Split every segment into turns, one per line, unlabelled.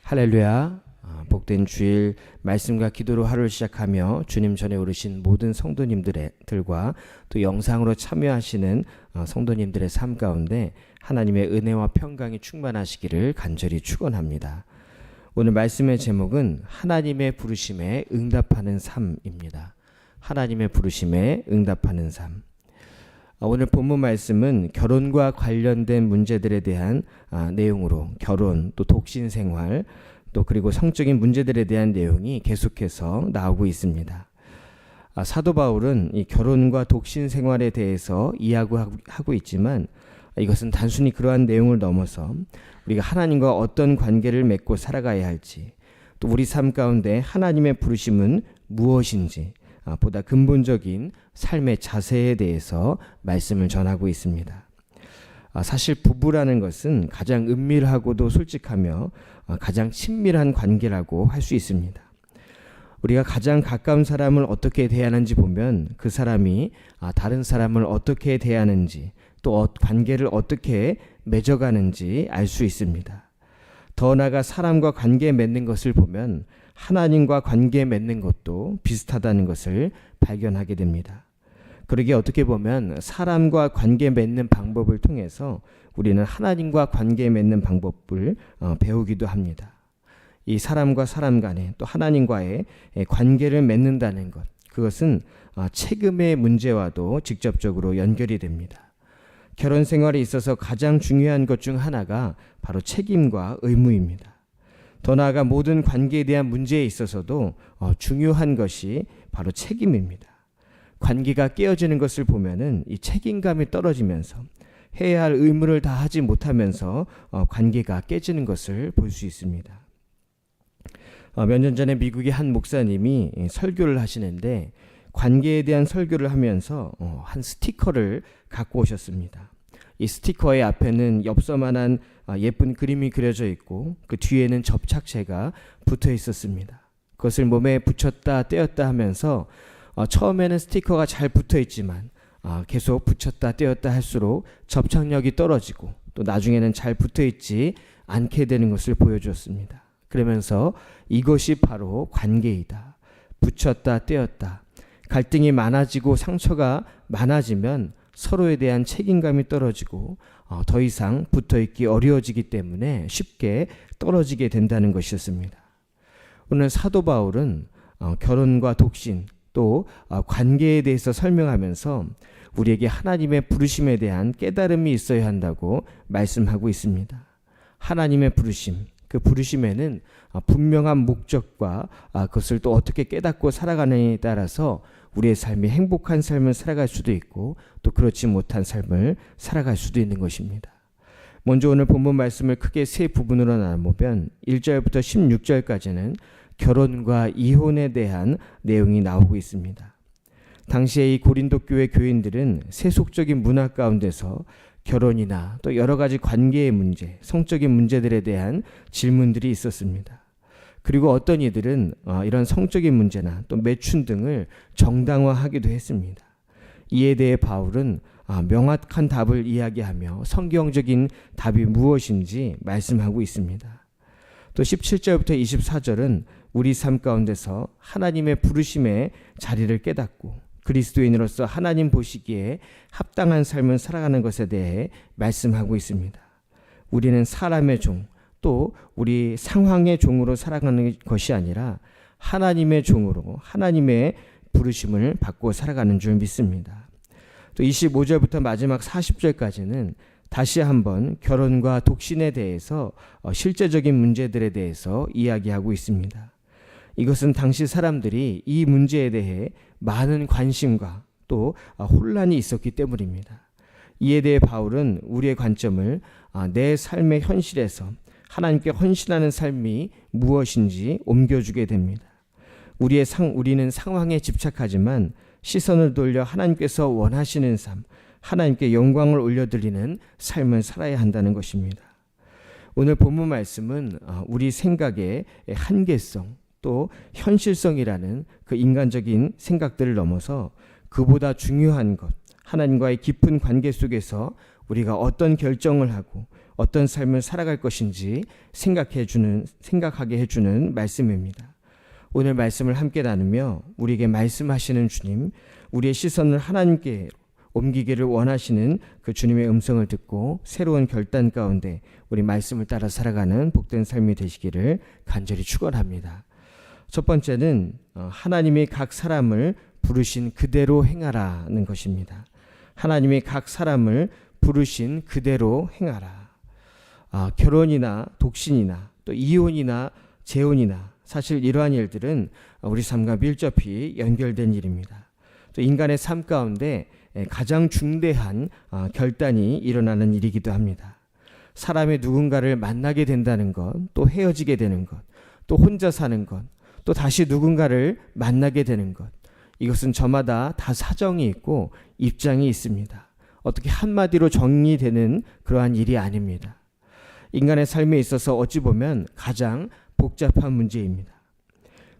할렐루야. 복된 주일 말씀과 기도로 하루를 시작하며 주님 전에 오르신 모든 성도님들과 또 영상으로 참여하시는 성도님들의 삶 가운데 하나님의 은혜와 평강이 충만하시기를 간절히 축원합니다. 오늘 말씀의 제목은 하나님의 부르심에 응답하는 삶입니다. 하나님의 부르심에 응답하는 삶. 오늘 본문 말씀은 결혼과 관련된 문제들에 대한 내용으로 결혼, 또 독신 생활, 또 그리고 성적인 문제들에 대한 내용이 계속해서 나오고 있습니다. 사도 바울은 이 결혼과 독신 생활에 대해서 이야기하고 있지만 이것은 단순히 그러한 내용을 넘어서 우리가 하나님과 어떤 관계를 맺고 살아가야 할지, 또 우리 삶 가운데 하나님의 부르심은 무엇인지 보다 근본적인 삶의 자세에 대해서 말씀을 전하고 있습니다. 사실 부부라는 것은 가장 은밀하고도 솔직하며 가장 친밀한 관계라고 할 수 있습니다. 우리가 가장 가까운 사람을 어떻게 대하는지 보면 그 사람이 다른 사람을 어떻게 대하는지, 또 관계를 어떻게 맺어가는지 알 수 있습니다. 더 나아가 사람과 관계 맺는 것을 보면 하나님과 관계 맺는 것도 비슷하다는 것을 발견하게 됩니다. 그러기에 어떻게 보면 사람과 관계 맺는 방법을 통해서 우리는 하나님과 관계 맺는 방법을 배우기도 합니다. 이 사람과 사람 간에 또 하나님과의 관계를 맺는다는 것, 그것은 책임의 문제와도 직접적으로 연결이 됩니다. 결혼 생활에 있어서 가장 중요한 것 중 하나가 바로 책임과 의무입니다. 더 나아가 모든 관계에 대한 문제에 있어서도 중요한 것이 바로 책임입니다. 관계가 깨어지는 것을 보면은 이 책임감이 떨어지면서 해야 할 의무를 다하지 못하면서 관계가 깨지는 것을 볼 수 있습니다. 몇 년 전에 미국의 한 목사님이 설교를 하시는데 관계에 대한 설교를 하면서 한 스티커를 갖고 오셨습니다. 이 스티커의 앞에는 엽서만한 예쁜 그림이 그려져 있고 그 뒤에는 접착제가 붙어 있었습니다. 그것을 몸에 붙였다 떼었다 하면서 처음에는 스티커가 잘 붙어 있지만 계속 붙였다 떼었다 할수록 접착력이 떨어지고 또 나중에는 잘 붙어 있지 않게 되는 것을 보여주었습니다. 그러면서 이것이 바로 관계이다. 붙였다 떼었다. 갈등이 많아지고 상처가 많아지면 서로에 대한 책임감이 떨어지고 더 이상 붙어있기 어려워지기 때문에 쉽게 떨어지게 된다는 것이었습니다. 오늘 사도 바울은 결혼과 독신 또 관계에 대해서 설명하면서 우리에게 하나님의 부르심에 대한 깨달음이 있어야 한다고 말씀하고 있습니다. 하나님의 부르심, 그 부르심에는 분명한 목적과 그것을 또 어떻게 깨닫고 살아가느냐에 따라서 우리의 삶이 행복한 삶을 살아갈 수도 있고 또 그렇지 못한 삶을 살아갈 수도 있는 것입니다. 먼저 오늘 본문 말씀을 크게 세 부분으로 나눠보면 1절부터 16절까지는 결혼과 이혼에 대한 내용이 나오고 있습니다. 당시에 이 고린도 교회 교인들은 세속적인 문화 가운데서 결혼이나 또 여러 가지 관계의 문제, 성적인 문제들에 대한 질문들이 있었습니다. 그리고 어떤 이들은 이런 성적인 문제나 또 매춘 등을 정당화하기도 했습니다. 이에 대해 바울은 명확한 답을 이야기하며 성경적인 답이 무엇인지 말씀하고 있습니다. 또 17절부터 24절은 우리 삶 가운데서 하나님의 부르심의 자리를 깨닫고 그리스도인으로서 하나님 보시기에 합당한 삶을 살아가는 것에 대해 말씀하고 있습니다. 우리는 사람의 종, 또 우리 상황의 종으로 살아가는 것이 아니라 하나님의 종으로 하나님의 부르심을 받고 살아가는 줄 믿습니다. 또 25절부터 마지막 40절까지는 다시 한번 결혼과 독신에 대해서 실제적인 문제들에 대해서 이야기하고 있습니다. 이것은 당시 사람들이 이 문제에 대해 많은 관심과 또 혼란이 있었기 때문입니다. 이에 대해 바울은 우리의 관점을 내 삶의 현실에서 하나님께 헌신하는 삶이 무엇인지 옮겨주게 됩니다. 우리는 상황에 집착하지만 시선을 돌려 하나님께서 원하시는 삶, 하나님께 영광을 올려드리는 삶을 살아야 한다는 것입니다. 오늘 본문 말씀은 우리 생각의 한계성 또 현실성이라는 그 인간적인 생각들을 넘어서 그보다 중요한 것, 하나님과의 깊은 관계 속에서 우리가 어떤 결정을 하고 어떤 삶을 살아갈 것인지 생각하게 해주는 말씀입니다. 오늘 말씀을 함께 나누며 우리에게 말씀하시는 주님, 우리의 시선을 하나님께 옮기기를 원하시는 그 주님의 음성을 듣고 새로운 결단 가운데 우리 말씀을 따라 살아가는 복된 삶이 되시기를 간절히 축원합니다. 첫 번째는 하나님이 각 사람을 부르신 그대로 행하라는 것입니다. 하나님이 각 사람을 부르신 그대로 행하라. 결혼이나 독신이나 또 이혼이나 재혼이나 사실 이러한 일들은 우리 삶과 밀접히 연결된 일입니다. 또 인간의 삶 가운데 가장 중대한 결단이 일어나는 일이기도 합니다. 사람이 누군가를 만나게 된다는 것, 또 헤어지게 되는 것, 또 혼자 사는 것, 또 다시 누군가를 만나게 되는 것, 이것은 저마다 다 사정이 있고 입장이 있습니다. 어떻게 한마디로 정리되는 그러한 일이 아닙니다. 인간의 삶에 있어서 어찌 보면 가장 복잡한 문제입니다.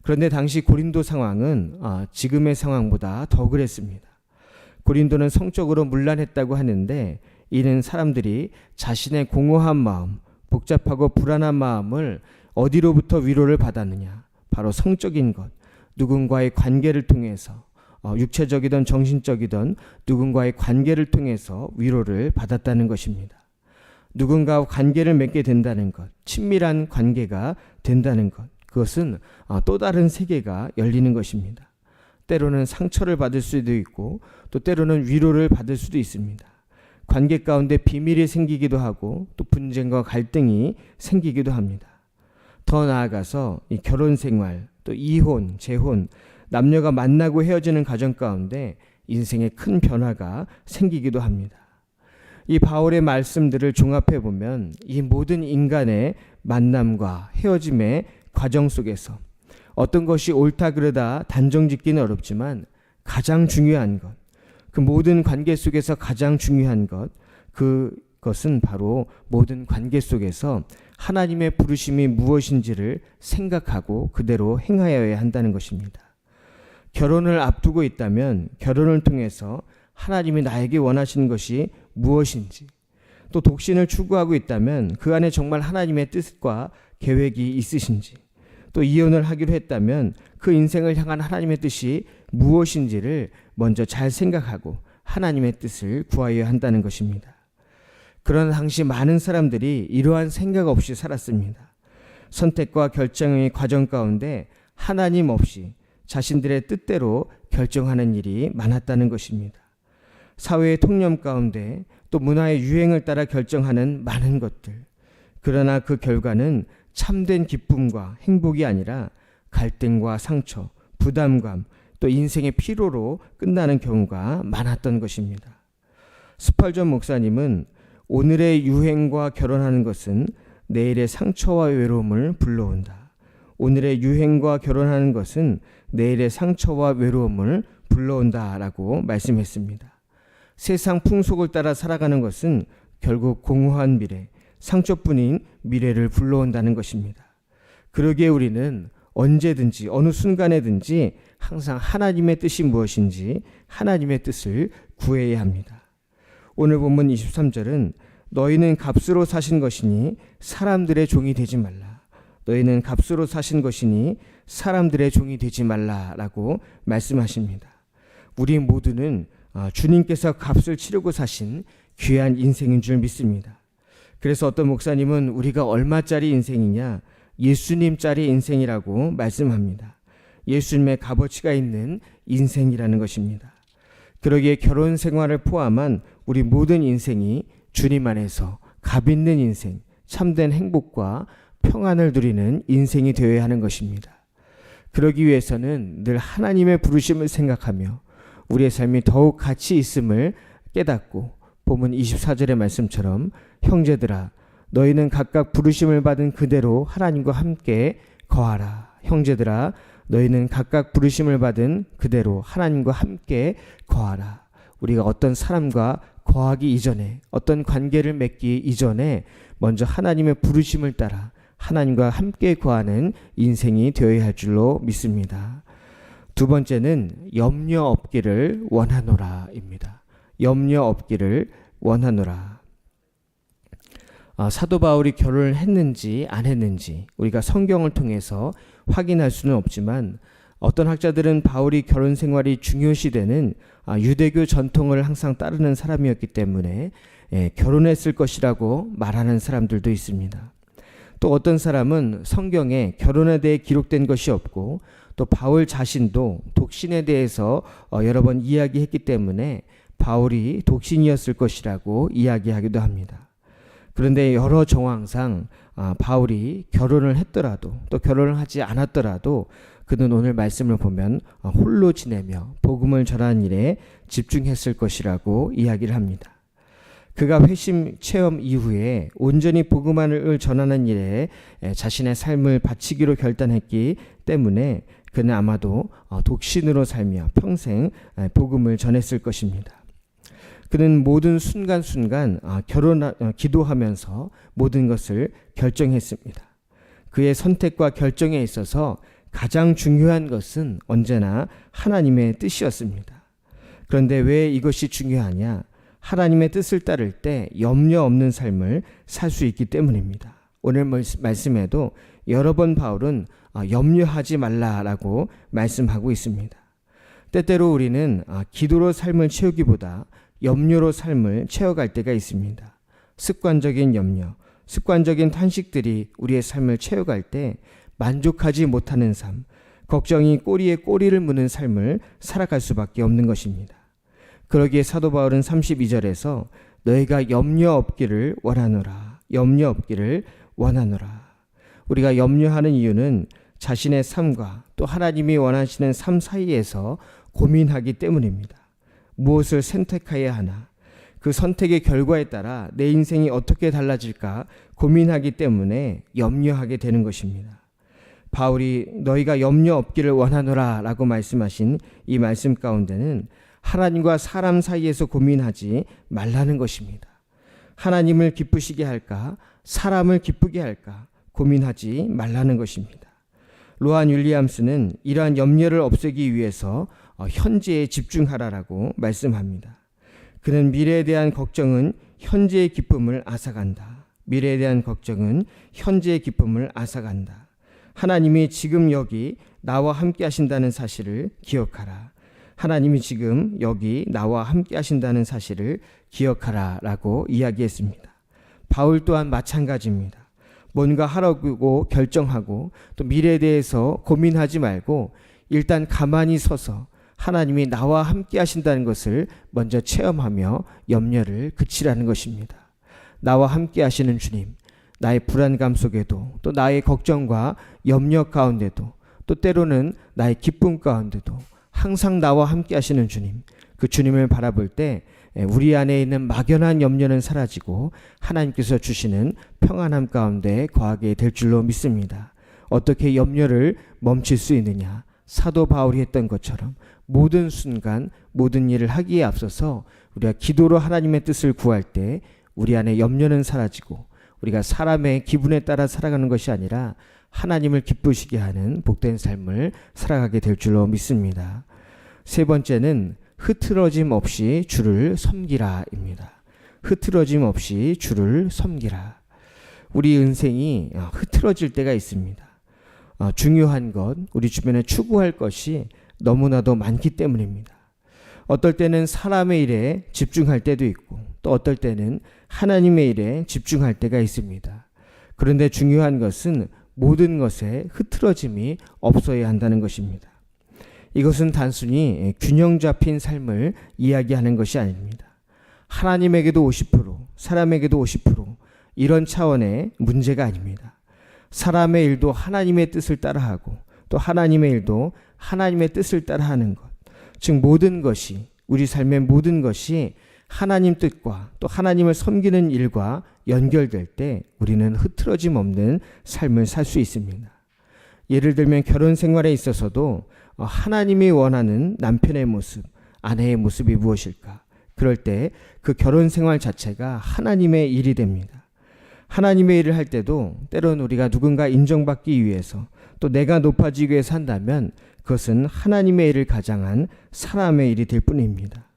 그런데 당시 고린도 상황은 지금의 상황보다 더 그랬습니다. 고린도는 성적으로 문란했다고 하는데 이는 사람들이 자신의 공허한 마음, 복잡하고 불안한 마음을 어디로부터 위로를 받았느냐? 바로 성적인 것, 누군가의 관계를 통해서 육체적이든 정신적이든 누군가의 관계를 통해서 위로를 받았다는 것입니다. 누군가와 관계를 맺게 된다는 것, 친밀한 관계가 된다는 것, 그것은 또 다른 세계가 열리는 것입니다. 때로는 상처를 받을 수도 있고 또 때로는 위로를 받을 수도 있습니다. 관계 가운데 비밀이 생기기도 하고 또 분쟁과 갈등이 생기기도 합니다. 더 나아가서 이 결혼 생활, 또 이혼, 재혼, 남녀가 만나고 헤어지는 과정 가운데 인생에 큰 변화가 생기기도 합니다. 이 바울의 말씀들을 종합해 보면 이 모든 인간의 만남과 헤어짐의 과정 속에서 어떤 것이 옳다 그르다 단정짓기는 어렵지만 가장 중요한 것, 그 모든 관계 속에서 가장 중요한 것, 그것은 바로 모든 관계 속에서 하나님의 부르심이 무엇인지를 생각하고 그대로 행하여야 한다는 것입니다. 결혼을 앞두고 있다면 결혼을 통해서 하나님이 나에게 원하시는 것이 무엇인지, 또 독신을 추구하고 있다면 그 안에 정말 하나님의 뜻과 계획이 있으신지, 또 이혼을 하기로 했다면 그 인생을 향한 하나님의 뜻이 무엇인지를 먼저 잘 생각하고 하나님의 뜻을 구하여야 한다는 것입니다. 그러나 당시 많은 사람들이 이러한 생각 없이 살았습니다. 선택과 결정의 과정 가운데 하나님 없이 자신들의 뜻대로 결정하는 일이 많았다는 것입니다. 사회의 통념 가운데 또 문화의 유행을 따라 결정하는 많은 것들, 그러나 그 결과는 참된 기쁨과 행복이 아니라 갈등과 상처, 부담감, 또 인생의 피로로 끝나는 경우가 많았던 것입니다. 스펄전 목사님은 오늘의 유행과 결혼하는 것은 내일의 상처와 외로움을 불러온다. 오늘의 유행과 결혼하는 것은 내일의 상처와 외로움을 불러온다라고 말씀했습니다. 세상 풍속을 따라 살아가는 것은 결국 공허한 미래, 상처뿐인 미래를 불러온다는 것입니다. 그러기에 우리는 언제든지 어느 순간에든지 항상 하나님의 뜻이 무엇인지 하나님의 뜻을 구해야 합니다. 오늘 본문 23절은 너희는 값으로 사신 것이니 사람들의 종이 되지 말라. 너희는 값으로 사신 것이니 사람들의 종이 되지 말라라고 말씀하십니다. 우리 모두는 주님께서 값을 치르고 사신 귀한 인생인 줄 믿습니다. 그래서 어떤 목사님은 우리가 얼마짜리 인생이냐? 예수님짜리 인생이라고 말씀합니다. 예수님의 값어치가 있는 인생이라는 것입니다. 그러기에 결혼 생활을 포함한 우리 모든 인생이 주님 안에서 값 있는 인생, 참된 행복과 평안을 누리는 인생이 되어야 하는 것입니다. 그러기 위해서는 늘 하나님의 부르심을 생각하며 우리의 삶이 더욱 가치 있음을 깨닫고 본문 24절의 말씀처럼 형제들아 너희는 각각 부르심을 받은 그대로 하나님과 함께 거하라. 형제들아 너희는 각각 부르심을 받은 그대로 하나님과 함께 거하라. 우리가 어떤 사람과 거하기 이전에, 어떤 관계를 맺기 이전에 먼저 하나님의 부르심을 따라 하나님과 함께 거하는 인생이 되어야 할 줄로 믿습니다. 두 번째는 염려 없기를 원하노라입니다. 염려 없기를 원하노라. 사도 바울이 결혼을 했는지 안 했는지 우리가 성경을 통해서 확인할 수는 없지만 어떤 학자들은 바울이 결혼 생활이 중요시되는 유대교 전통을 항상 따르는 사람이었기 때문에 결혼했을 것이라고 말하는 사람들도 있습니다. 또 어떤 사람은 성경에 결혼에 대해 기록된 것이 없고 또 바울 자신도 독신에 대해서 여러 번 이야기했기 때문에 바울이 독신이었을 것이라고 이야기하기도 합니다. 그런데 여러 정황상 바울이 결혼을 했더라도 또 결혼을 하지 않았더라도 그는 오늘 말씀을 보면 홀로 지내며 복음을 전하는 일에 집중했을 것이라고 이야기를 합니다. 그가 회심 체험 이후에 온전히 복음을 전하는 일에 자신의 삶을 바치기로 결단했기 때문에 그는 아마도 독신으로 살며 평생 복음을 전했을 것입니다. 그는 모든 순간순간 기도하면서 모든 것을 결정했습니다. 그의 선택과 결정에 있어서 가장 중요한 것은 언제나 하나님의 뜻이었습니다. 그런데 왜 이것이 중요하냐? 하나님의 뜻을 따를 때 염려 없는 삶을 살 수 있기 때문입니다. 오늘 말씀에도 여러 번 바울은 염려하지 말라라고 말씀하고 있습니다. 때때로 우리는 기도로 삶을 채우기보다 염려로 삶을 채워갈 때가 있습니다. 습관적인 염려, 습관적인 탄식들이 우리의 삶을 채워갈 때 만족하지 못하는 삶, 걱정이 꼬리에 꼬리를 무는 삶을 살아갈 수밖에 없는 것입니다. 그러기에 사도 바울은 32절에서 너희가 염려 없기를 원하노라, 염려 없기를 원하노라. 우리가 염려하는 이유는 자신의 삶과 또 하나님이 원하시는 삶 사이에서 고민하기 때문입니다. 무엇을 선택해야 하나, 그 선택의 결과에 따라 내 인생이 어떻게 달라질까 고민하기 때문에 염려하게 되는 것입니다. 바울이 너희가 염려 없기를 원하노라 라고 말씀하신 이 말씀 가운데는 하나님과 사람 사이에서 고민하지 말라는 것입니다. 하나님을 기쁘시게 할까, 사람을 기쁘게 할까 고민하지 말라는 것입니다. 로한 윌리엄스는 이러한 염려를 없애기 위해서 현재에 집중하라라고 말씀합니다. 그는 미래에 대한 걱정은 현재의 기쁨을 앗아간다. 미래에 대한 걱정은 현재의 기쁨을 앗아간다. 하나님이 지금 여기 나와 함께 하신다는 사실을 기억하라. 하나님이 지금 여기 나와 함께 하신다는 사실을 기억하라 라고 이야기했습니다. 바울 또한 마찬가지입니다. 뭔가 하라고 결정하고 또 미래에 대해서 고민하지 말고 일단 가만히 서서 하나님이 나와 함께 하신다는 것을 먼저 체험하며 염려를 그치라는 것입니다. 나와 함께 하시는 주님, 나의 불안감 속에도 또 나의 걱정과 염려 가운데도 또 때로는 나의 기쁨 가운데도 항상 나와 함께 하시는 주님, 그 주님을 바라볼 때 우리 안에 있는 막연한 염려는 사라지고 하나님께서 주시는 평안함 가운데 거하게 될 줄로 믿습니다. 어떻게 염려를 멈출 수 있느냐? 사도 바울이 했던 것처럼 모든 순간 모든 일을 하기에 앞서서 우리가 기도로 하나님의 뜻을 구할 때 우리 안에 염려는 사라지고 우리가 사람의 기분에 따라 살아가는 것이 아니라 하나님을 기쁘시게 하는 복된 삶을 살아가게 될 줄로 믿습니다. 세 번째는 흐트러짐 없이 주를 섬기라입니다. 흐트러짐 없이 주를 섬기라. 우리 인생이 흐트러질 때가 있습니다. 중요한 것, 우리 주변에 추구할 것이 너무나도 많기 때문입니다. 어떨 때는 사람의 일에 집중할 때도 있고 또 어떨 때는 하나님의 일에 집중할 때가 있습니다. 그런데 중요한 것은 모든 것에 흐트러짐이 없어야 한다는 것입니다. 이것은 단순히 균형 잡힌 삶을 이야기하는 것이 아닙니다. 하나님에게도 50%, 사람에게도 50% 이런 차원의 문제가 아닙니다. 사람의 일도 하나님의 뜻을 따라하고 또 하나님의 일도 하나님의 뜻을 따라하는 것. 즉 모든 것이, 우리 삶의 모든 것이 하나님 뜻과 또 하나님을 섬기는 일과 연결될 때 우리는 흐트러짐 없는 삶을 살 수 있습니다. 예를 들면 결혼 생활에 있어서도 하나님이 원하는 남편의 모습, 아내의 모습이 무엇일까? 그럴 때 그 결혼 생활 자체가 하나님의 일이 됩니다. 하나님의 일을 할 때도 때론 우리가 누군가 인정받기 위해서 또 내가 높아지기 위해 산다면 그것은 하나님의 일을 가장한 사람의 일이 될 뿐입니다.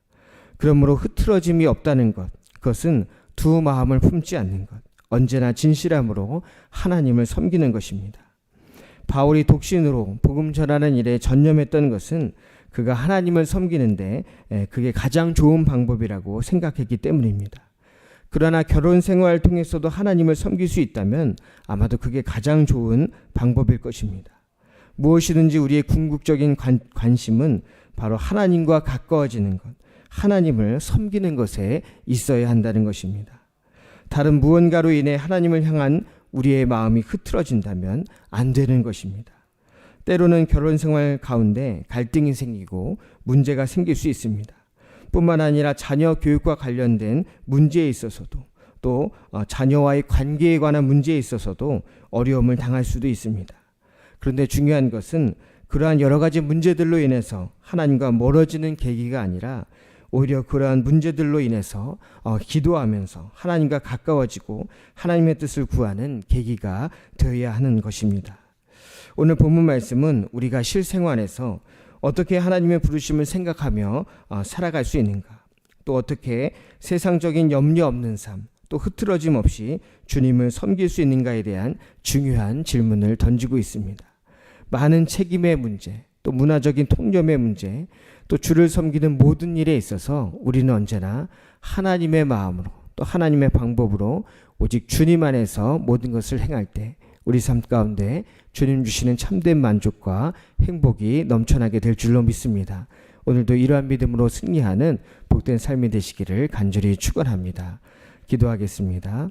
그러므로 흐트러짐이 없다는 것, 그것은 두 마음을 품지 않는 것, 언제나 진실함으로 하나님을 섬기는 것입니다. 바울이 독신으로 복음 전하는 일에 전념했던 것은 그가 하나님을 섬기는데 그게 가장 좋은 방법이라고 생각했기 때문입니다. 그러나 결혼 생활을 통해서도 하나님을 섬길 수 있다면 아마도 그게 가장 좋은 방법일 것입니다. 무엇이든지 우리의 궁극적인 관심은 바로 하나님과 가까워지는 것, 하나님을 섬기는 것에 있어야 한다는 것입니다. 다른 무언가로 인해 하나님을 향한 우리의 마음이 흐트러진다면 안 되는 것입니다. 때로는 결혼 생활 가운데 갈등이 생기고 문제가 생길 수 있습니다. 뿐만 아니라 자녀 교육과 관련된 문제에 있어서도 또 자녀와의 관계에 관한 문제에 있어서도 어려움을 당할 수도 있습니다. 그런데 중요한 것은 그러한 여러 가지 문제들로 인해서 하나님과 멀어지는 계기가 아니라 오히려 그러한 문제들로 인해서 기도하면서 하나님과 가까워지고 하나님의 뜻을 구하는 계기가 되어야 하는 것입니다. 오늘 본문 말씀은 우리가 실생활에서 어떻게 하나님의 부르심을 생각하며 살아갈 수 있는가, 또 어떻게 세상적인 염려 없는 삶, 또 흐트러짐 없이 주님을 섬길 수 있는가에 대한 중요한 질문을 던지고 있습니다. 많은 책임의 문제, 또 문화적인 통념의 문제, 또 주를 섬기는 모든 일에 있어서 우리는 언제나 하나님의 마음으로 또 하나님의 방법으로 오직 주님 안에서 모든 것을 행할 때 우리 삶 가운데 주님 주시는 참된 만족과 행복이 넘쳐나게 될 줄로 믿습니다. 오늘도 이러한 믿음으로 승리하는 복된 삶이 되시기를 간절히 축원합니다. 기도하겠습니다.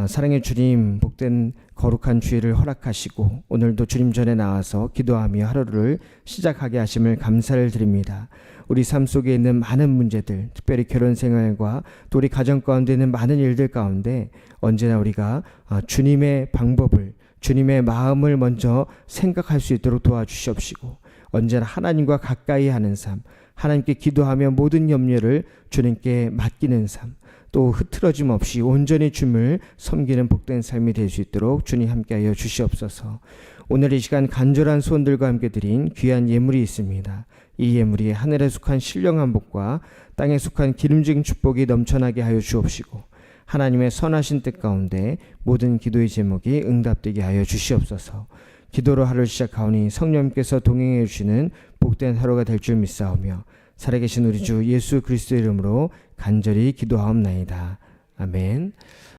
사랑의 주님, 복된 거룩한 주일을 허락하시고 오늘도 주님 전에 나와서 기도하며 하루를 시작하게 하심을 감사를 드립니다. 우리 삶 속에 있는 많은 문제들, 특별히 결혼 생활과 또 우리 가정 가운데 있는 많은 일들 가운데 언제나 우리가 주님의 방법을, 주님의 마음을 먼저 생각할 수 있도록 도와주시옵시고 언제나 하나님과 가까이 하는 삶, 하나님께 기도하며 모든 염려를 주님께 맡기는 삶, 또 흐트러짐 없이 온전히 주님을 섬기는 복된 삶이 될 수 있도록 주님 함께하여 주시옵소서. 오늘 이 시간 간절한 소원들과 함께 드린 귀한 예물이 있습니다. 이 예물이 하늘에 속한 신령한 복과 땅에 속한 기름진 축복이 넘쳐나게 하여 주옵시고 하나님의 선하신 뜻 가운데 모든 기도의 제목이 응답되게 하여 주시옵소서. 기도로 하루를 시작하오니 성령님께서 동행해 주시는 복된 하루가 될 줄 믿사오며 살아계신 우리 주 예수 그리스도의 이름으로 간절히 기도하옵나이다. 아멘.